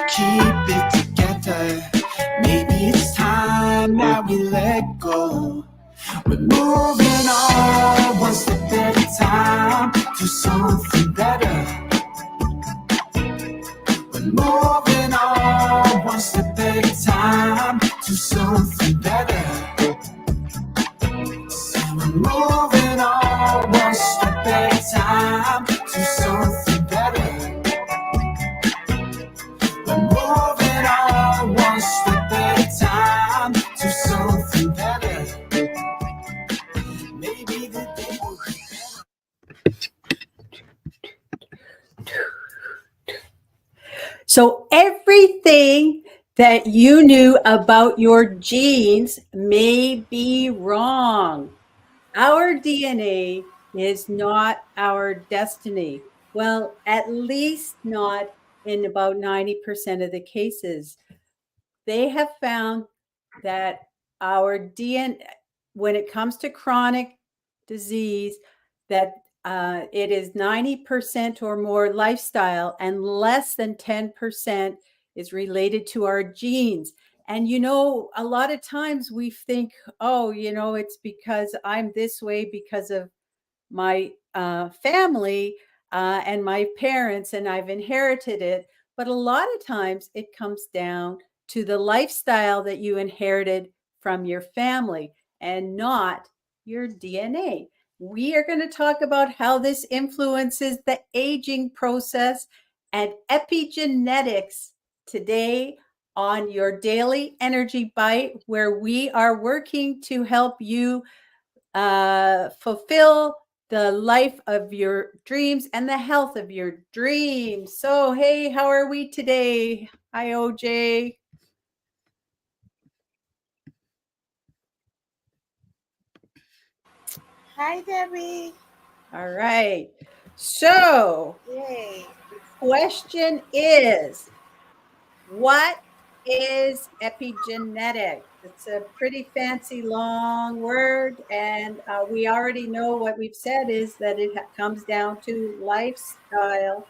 keep it together. Maybe it's time that we let go. We're moving on one step at a time to something better. We're moving on one step at a time to something better. So we're moving on one step at a time to something better. We're moving on one step at a time to something better. Maybe the day will be better. So everything that you knew about your genes may be wrong. Our DNA is not our destiny. Well, at least not in about 90% of the cases. They have found that our DNA, when it comes to chronic disease, that it is 90% or more lifestyle and less than 10% is related to our genes. And, you know, a lot of times we think, oh, you know, it's because I'm this way because of my family and my parents, and I've inherited it. But a lot of times it comes down to the lifestyle that you inherited from your family and not your DNA. We are going to talk about how this influences the aging process and epigenetics today on your daily energy bite, where we are working to help you fulfill the life of your dreams and the health of your dreams. So, hey, how are we today? Hi, OJ. Hi, Debbie. All right. So, Yay. the question is, what is epigenetics? It's a pretty fancy long word, and we already know what we've said is that it comes down to lifestyle.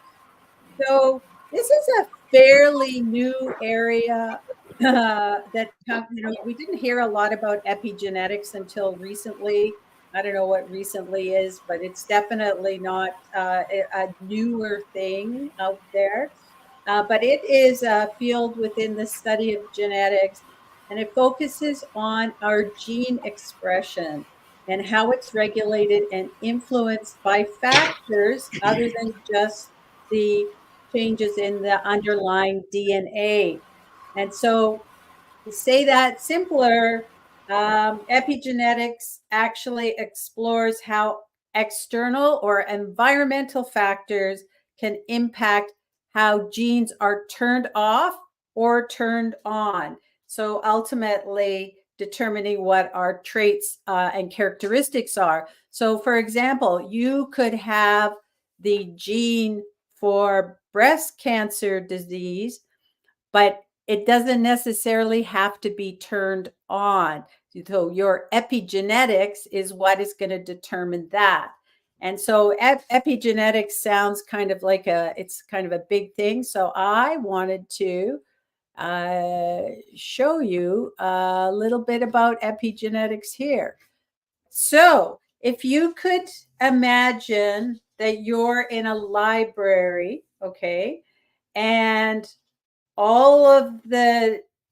So this is a fairly new area that we didn't hear a lot about epigenetics until recently. I don't know what recently is, but it's definitely not a newer thing out there. But it is a field within the study of genetics, and it focuses on our gene expression and how it's regulated and influenced by factors other than just the changes in the underlying DNA. And so, to say that simpler, epigenetics actually explores how external or environmental factors can impact how genes are turned off or turned on. So ultimately, determining what our traits and characteristics are. So, for example, you could have the gene for breast cancer disease, but it doesn't necessarily have to be turned on. So your epigenetics is what is going to determine that. And so epigenetics sounds kind of like it's kind of a big thing. So I wanted to show you a little bit about epigenetics here. So if you could imagine that you're in a library, okay, and all of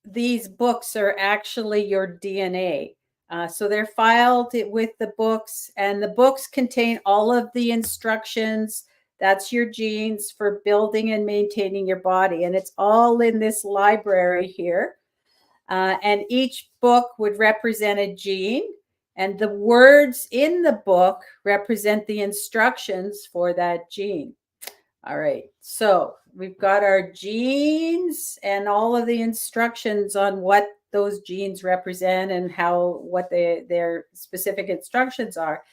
these books are actually your DNA. So they're filed with the books, and the books contain all of the instructions. That's your genes for building and maintaining your body. And it's all in this library here. And each book would represent a gene, and the words in the book represent the instructions for that gene. All right, so we've got our genes and all of the instructions on what those genes represent and what their specific instructions are.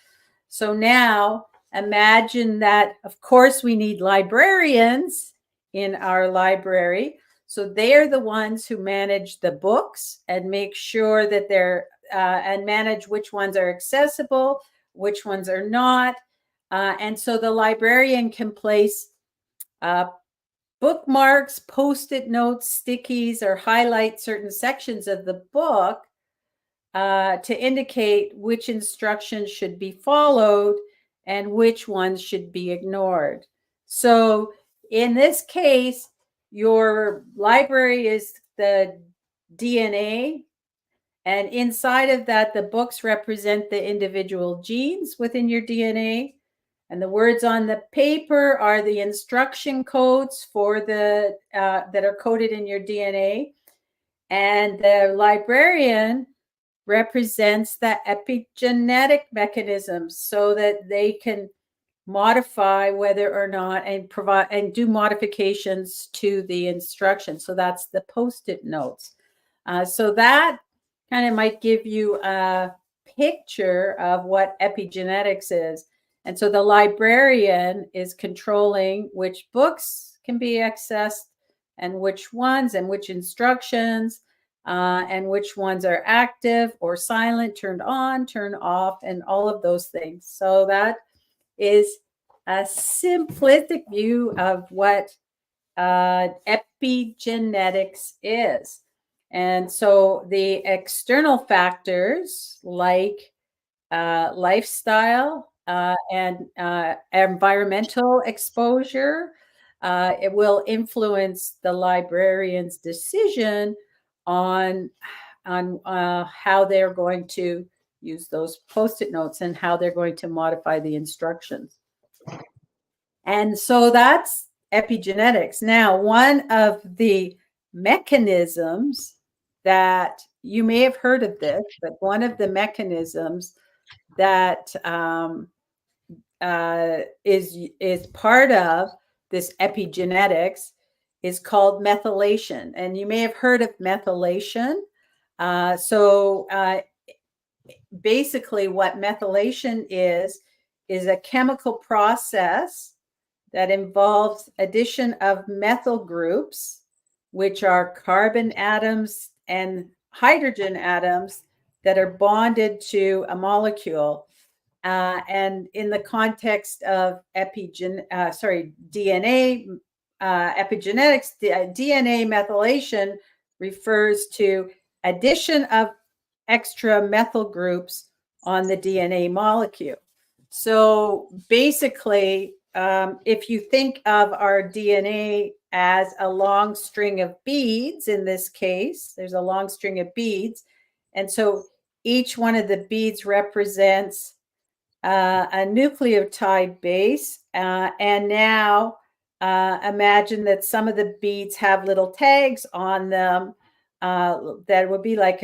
So now imagine that, of course, we need librarians in our library. So they are the ones who manage the books and make sure that and manage which ones are accessible, which ones are not. And so the librarian can place bookmarks, post-it notes, stickies, or highlight certain sections of the book to indicate which instructions should be followed and which ones should be ignored. So in this case, your library is the DNA, and inside of that, the books represent the individual genes within your DNA. And the words on the paper are the instruction codes for the that are coded in your DNA. And the librarian represents the epigenetic mechanisms so that they can modify whether or not and provide and do modifications to the instructions. So that's the post-it notes. So that kind of might give you a picture of what epigenetics is. And so the librarian is controlling which books can be accessed and which ones and which instructions and which ones are active or silent, turned on, turned off, and all of those things. So that is a simplistic view of what epigenetics is. And so the external factors like lifestyle and environmental exposure, it will influence the librarian's decision on how they're going to use those post-it notes and how they're going to modify the instructions. And so that's epigenetics. Now, one of the mechanisms that you may have heard of this, but one of the mechanisms that is part of this epigenetics is called methylation. And you may have heard of methylation. Basically what methylation is a chemical process that involves addition of methyl groups, which are carbon atoms and hydrogen atoms that are bonded to a molecule. And in the context of DNA, epigenetics, DNA methylation refers to addition of extra methyl groups on the DNA molecule. So basically, if you think of our DNA as a long string of beads, in this case, there's a long string of beads. And so each one of the beads represents a nucleotide base. And now imagine that some of the beads have little tags on them that would be like,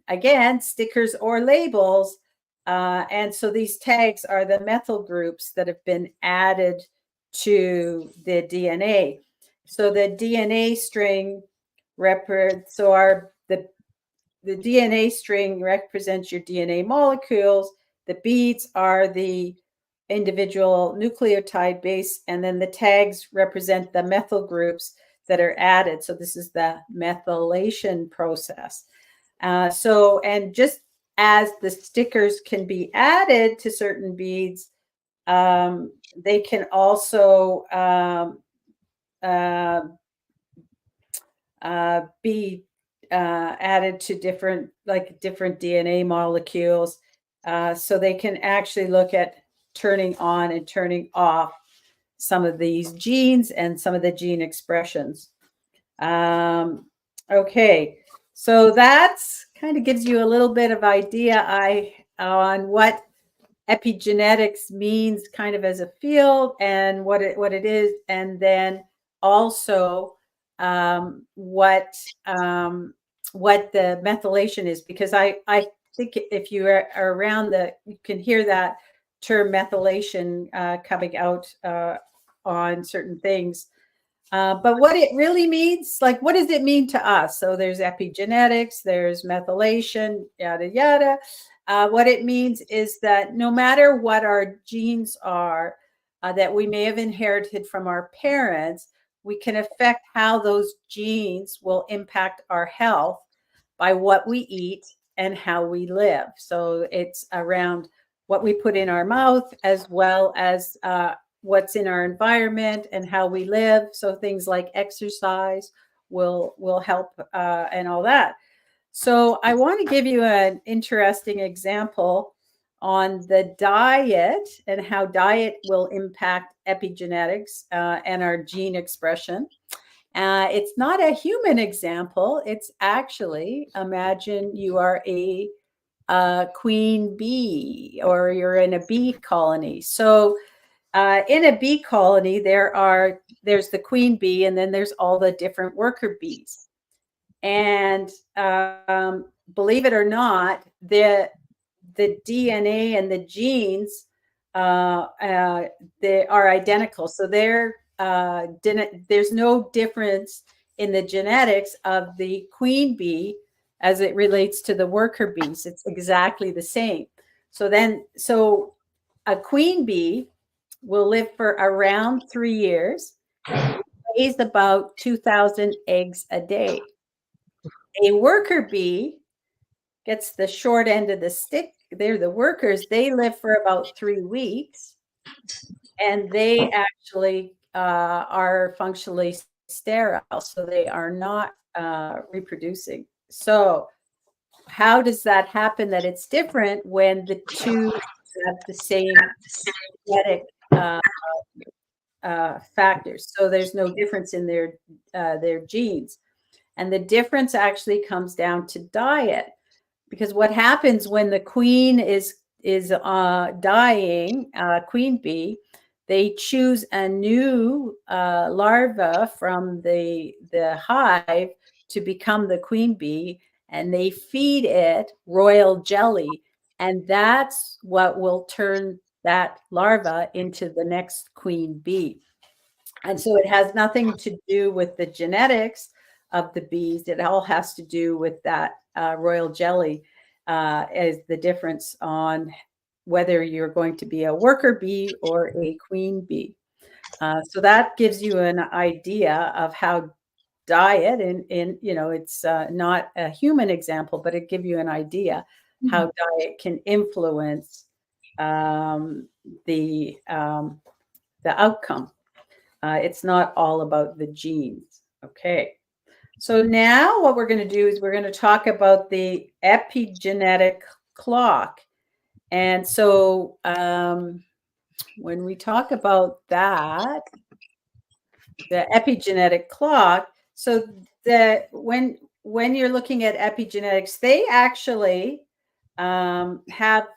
again, stickers or labels. And so these tags are the methyl groups that have been added to the DNA. So the DNA string the DNA string represents your DNA molecules. The beads are the individual nucleotide base, and then the tags represent the methyl groups that are added. So this is the methylation process. And just as the stickers can be added to certain beads, they can also be added to different DNA molecules. So they can actually look at turning on and turning off some of these genes and some of the gene expressions. Okay, so that's kind of gives you a little bit of idea on what epigenetics means kind of as a field and what it is, and then also what the methylation is, because I think if you are around you can hear that term methylation coming out on certain things. But what it really means, like, what does it mean to us? So there's epigenetics, there's methylation, yada, yada. What it means is that no matter what our genes are that we may have inherited from our parents, we can affect how those genes will impact our health by what we eat and how we live. So it's around what we put in our mouth, as well as what's in our environment and how we live. So things like exercise will help and all that. So I want to give you an interesting example on the diet and how diet will impact epigenetics and our gene expression. It's not a human example. It's actually, imagine you are a queen bee or you're in a bee colony. So in a bee colony, there's the queen bee, and then there's all the different worker bees. And believe it or not, the DNA and the genes they are identical. So there's no difference in the genetics of the queen bee as it relates to the worker bees. It's exactly the same. So a queen bee will live for around 3 years, lays about 2,000 eggs a day. A worker bee gets the short end of the stick. They're the workers. They live for about 3 weeks, and they actually are functionally sterile, so they are not reproducing. So how does that happen that it's different when the two have the same genetic factors? So there's no difference in their genes. And the difference actually comes down to diet, because what happens when the queen is dying, queen bee, they choose a new larva from the hive to become the queen bee, and they feed it royal jelly, and that's what will turn that larva into the next queen bee. And so it has nothing to do with the genetics of the bees. It all has to do with that royal jelly as the difference on whether you're going to be a worker bee or a queen bee. So that gives you an idea of how diet, and it's not a human example, but it gives you an idea how diet can influence the outcome. It's not all about the genes. Okay. So now what we're going to do is we're going to talk about the epigenetic clock. And so when we talk about that, the epigenetic clock, so that when you're looking at epigenetics, they actually have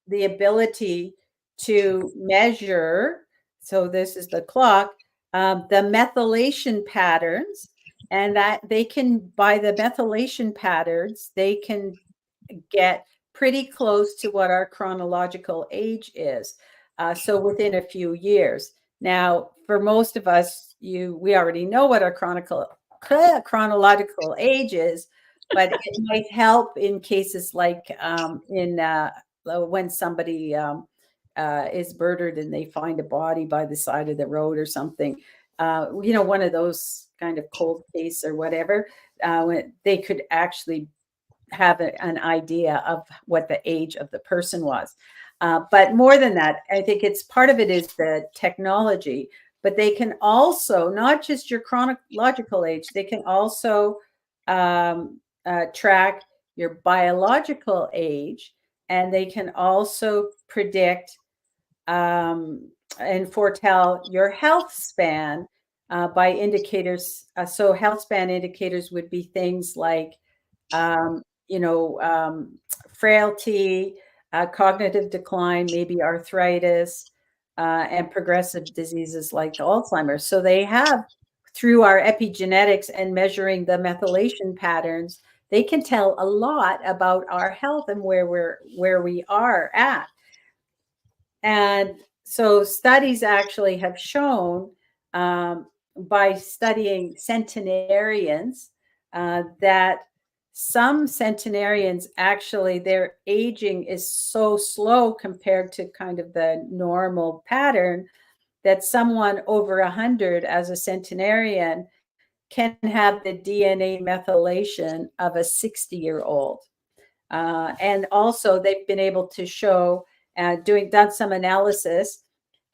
the ability to measure. So this is the clock, the methylation patterns, and that they can, by the methylation patterns, they can get pretty close to what our chronological age is. So within a few years. Now, for most of us, we already know what our chronological age is, but it might help in cases like when somebody is murdered and they find a body by the side of the road or something. One of those kind of cold case or whatever, when they could actually have an idea of what the age of the person was. But more than that, I think it's part of it is the technology, but they can also, not just your chronological age, they can also track your biological age, and they can also predict and foretell your health span by indicators. So health span indicators would be things like frailty, cognitive decline, maybe arthritis, and progressive diseases like Alzheimer's. So they have, through our epigenetics and measuring the methylation patterns, they can tell a lot about our health and where we are at. And so studies actually have shown by studying centenarians that some centenarians, actually, their aging is so slow compared to kind of the normal pattern that someone over 100 as a centenarian can have the DNA methylation of a 60-year-old. And also they've been able to show, done some analysis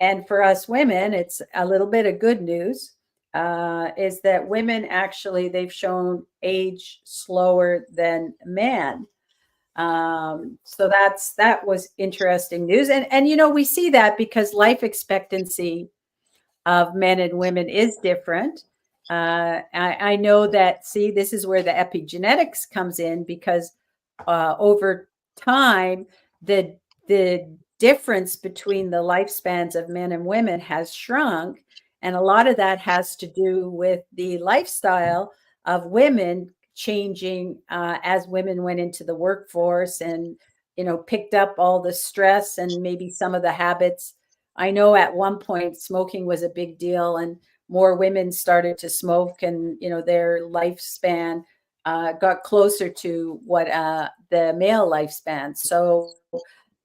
And for us women, it's a little bit of good news, is that women actually, they've shown age slower than men. So that was interesting news. And we see that because life expectancy of men and women is different. I know that, see, this is where the epigenetics comes in, because over time, the difference between the lifespans of men and women has shrunk, and a lot of that has to do with the lifestyle of women changing as women went into the workforce and picked up all the stress and maybe some of the habits. I know at one point smoking was a big deal, and more women started to smoke, and their lifespan got closer to what the male lifespan. So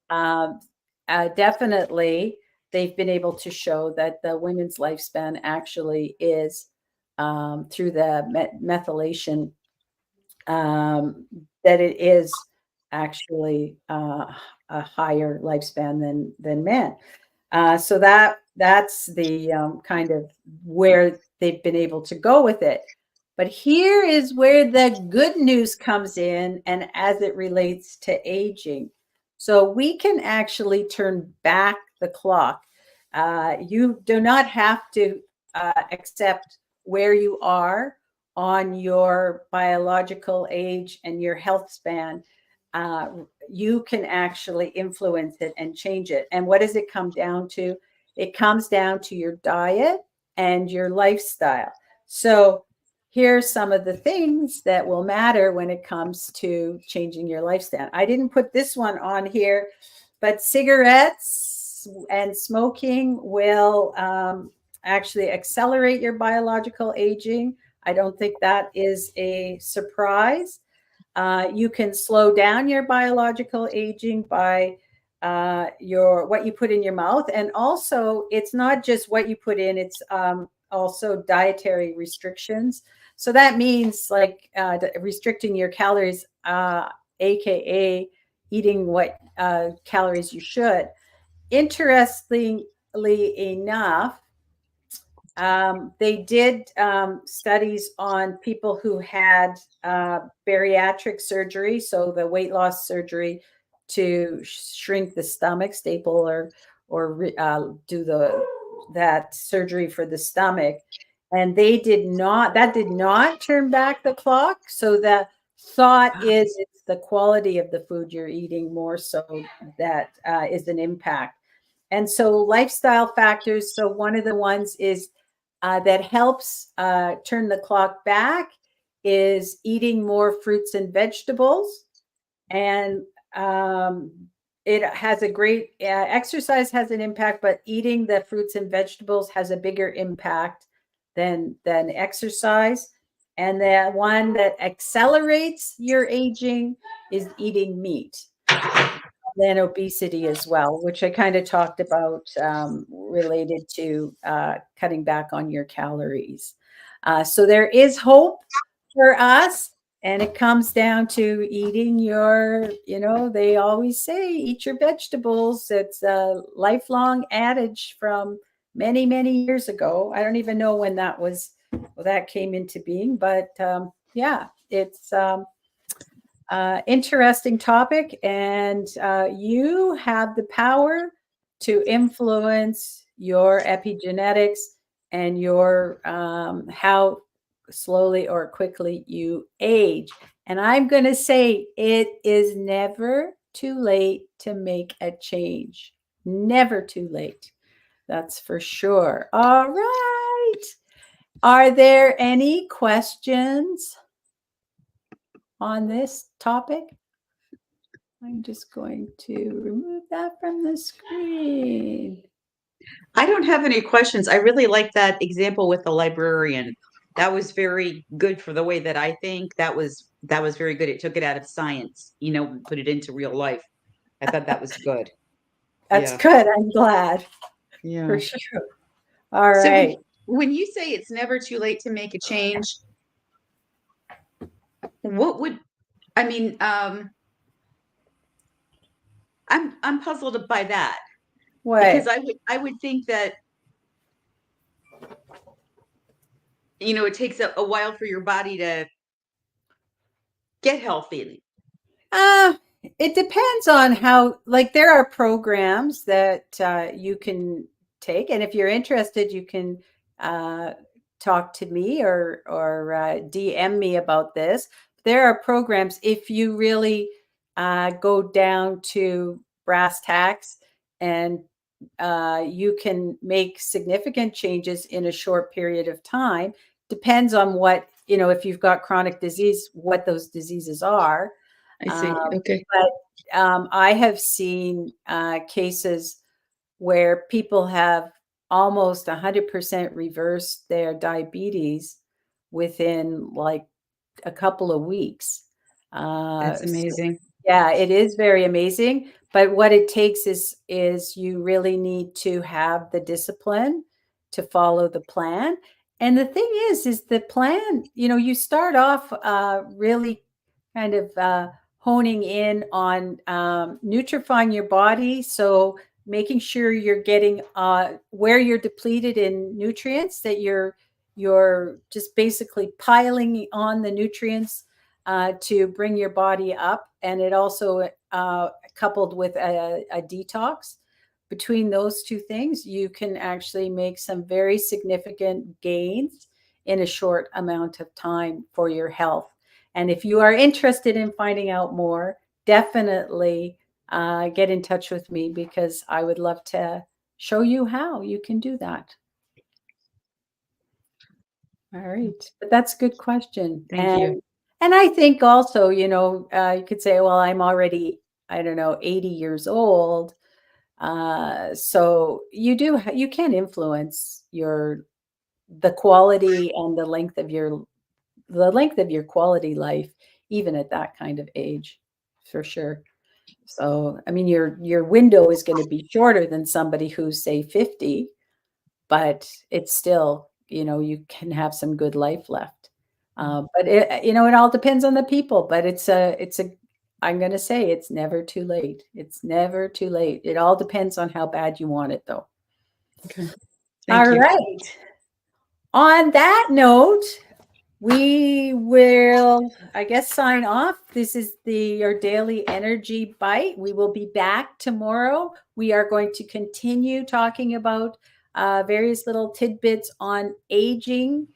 um, definitely, they've been able to show that the women's lifespan actually is through the methylation, that it is actually a higher lifespan than men. So that's the kind of where they've been able to go with it. But here is where the good news comes in, and as it relates to aging. So we can actually turn back the clock. You do not have to accept where you are on your biological age and your health span. uh, you can actually influence it and change it. And what does it come down to? It comes down to your diet and your lifestyle. So here's some of the things that will matter when it comes to changing your lifestyle. I didn't put this one on here, but cigarettes and smoking will actually accelerate your biological aging. I don't think that is a surprise. You can slow down your biological aging by your what you put in your mouth, and also it's not just what you put in; it's also dietary restrictions. So that means like restricting your calories, aka eating what calories you should. Interestingly enough, they did studies on people who had bariatric surgery, so the weight loss surgery to shrink the stomach, staple or do that surgery for the stomach, and that did not turn back the clock. So the thought is it's the quality of the food you're eating more so that is an impact. And so lifestyle factors. So one of the ones is that helps turn the clock back is eating more fruits and vegetables. And it has a great exercise has an impact, but eating the fruits and vegetables has a bigger impact than exercise. And the one that accelerates your aging is eating meat, than obesity as well, which I kind of talked about related to cutting back on your calories. So there is hope for us, and it comes down to eating they always say, eat your vegetables. It's a lifelong adage from many, many years ago. I don't even know when that came into being, but yeah, it's interesting topic, and you have the power to influence your epigenetics and your how slowly or quickly you age. And I'm going to say it is never too late to make a change. Never too late. That's for sure. All right. Are there any questions on this topic? I'm just going to remove that from the screen. I don't have any questions. I really like that example with the librarian. That was very good for the way that I think. That was very good. It took it out of science, put it into real life. I thought that was good. That's Yeah. good. I'm glad for Yeah. sure. All So when right. when you say it's never too late to make a change, what would I mean, I'm puzzled by that. because What? I would think that, it takes a while for your body to get healthy. Uh, it depends on how, like, there are programs that you can take, and if you're interested, you can uh, talk to me or DM me about this. There are programs if you really go down to brass tacks, and you can make significant changes in a short period of time. Depends on what, if you've got chronic disease, what those diseases are. I Uh, see. Okay. but I have seen cases where people have almost 100% reversed their diabetes within like a couple of weeks. That's So amazing. yeah, it is very amazing. But what it takes is you really need to have the discipline to follow the plan. And the thing is the plan, you start off really kind of honing in on nutrifying your body. So making sure you're getting where you're depleted in nutrients, that you're just basically piling on the nutrients to bring your body up. And it also coupled with a detox. Between those two things, you can actually make some very significant gains in a short amount of time for your health. And if you are interested in finding out more, definitely get in touch with me, because I would love to show you how you can do that. All right, but that's a good question. Thank you. And I think also, you could say, well, I'm already, I don't know, 80 years old. So you can influence the quality and the length of your quality life, even at that kind of age, for sure. So, I mean, your window is going to be shorter than somebody who's, say, 50, but it's still, you can have some good life left. But it all depends on the people. But I'm going to say it's never too late. It's never too late. It all depends on how bad you want it, though. Okay. All Thank you. right. On that note, we will, I guess, sign off. This is your daily energy bite. We will be back tomorrow. We are going to continue talking about various little tidbits on aging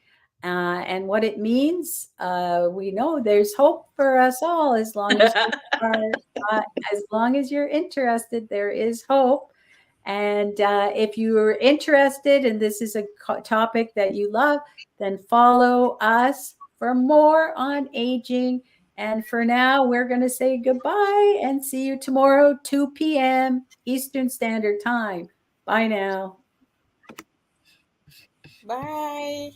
and what it means. We know there's hope for us all as long as you are, uh, as long as you're interested. There is hope. And if you are interested and this is a topic that you love, then follow us for more on aging. And for now, we're going to say goodbye and see you tomorrow, 2 p.m. Eastern Standard Time. Bye now. Bye.